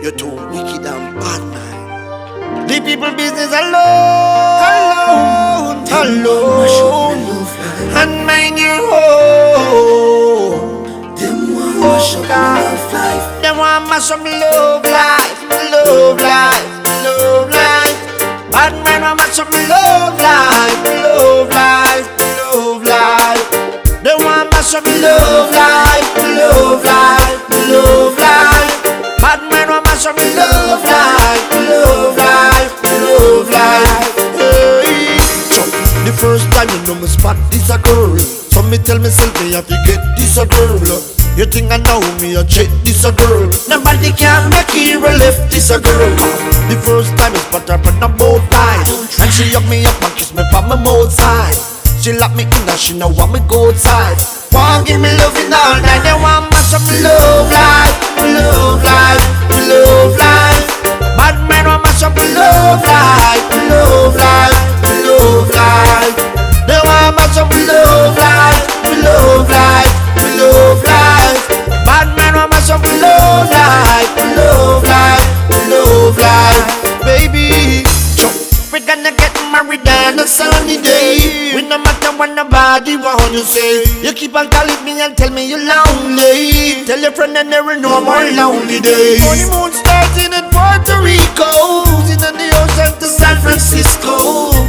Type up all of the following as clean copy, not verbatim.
You're too wicked and bad, man. The people business alone, and mind your own. Them want mash up my love life. Them want mash up my love life, my love life, my love life. Bad man want mash up my love life, my love life, my love life. They want mash up my love life, my love life, my love life. Bad man want mash up my love life, my love life, my love life. Hey. So, the first time you know me spot this a girl. So me tell myself me have to get this a girl. You think I know me a check this a girl. Nobody can make her left this a girl. The first time I spot her on a boat ride, and she hug me up and kiss me from my mouth side. She lock me in and she know want me go outside. Want give me loving all night. They want mash up my love life, my love life, my love life. Bad man want mash up my love life, my love life, my love life. They want mash up my love life, my love life, my love life. Bad man want mash up my love life, my love life, my love life. Baby, we're gonna get married on a sunny day. We no matter what nobody want you say. You keep on calling me and tell me you're lonely. Tell your friend that there are no more lonely days. Honeymoon starting in Puerto Rico, in the ocean to San Francisco.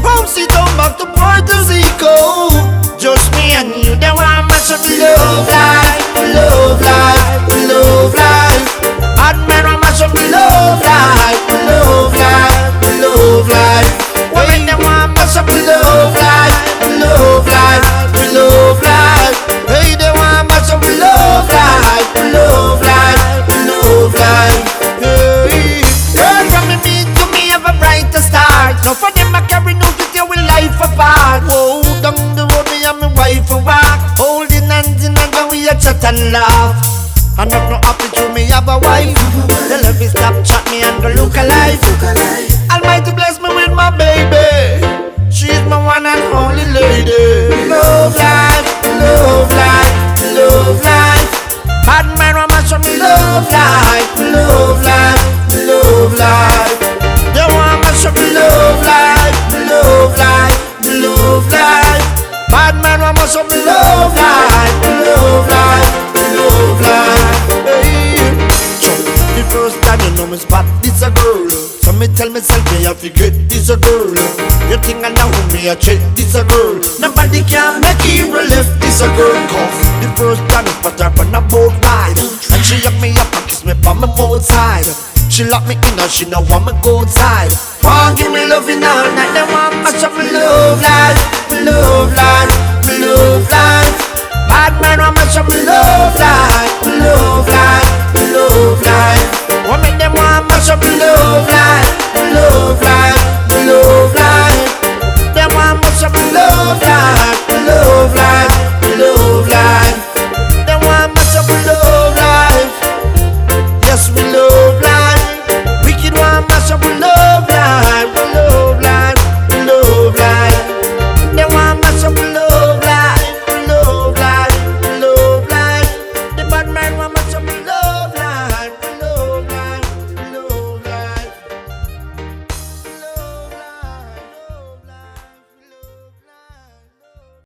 Bounce it down back to Puerto Rico. Just me and you, they want mash up my love life, my love life, my love life. Bad man want mash up my love life, my love life, my love life. Women they want mash up my love life, my love life, my love life. Hey, they want mash up my love life, my love life, my love life. Hey, girl from me to me have a brighter start. So for them I carry no to tell we life apart. Oh, down the road me and my wife a walk, holding hands in and we a chat and laugh. I'm not no happy to me have a wife. They let me stop chat me and go look alive. Almighty bless me with my baby. She's my one and only lady. Love life, love life, love life. Bad man want mash up me love life, love life, love life. They want mash up me love life, love life, love life. Bad man want mash up me love life, love life, love life. Hey, the first time you know me spot this a girl. So me tell myself me have to get this a girl. You think I know me a check this a girl. Nobody can make her left this a girl. Cause the first time I spot her on a boat ride, and she hug me up and kiss me from my mouth side. She lock me in and she know want me go outside. Want give me loving all night. They want mash up my love life, my love life, my love life. Bad man want mash up my love life, my love life, my love life. Women them want mash up my love life.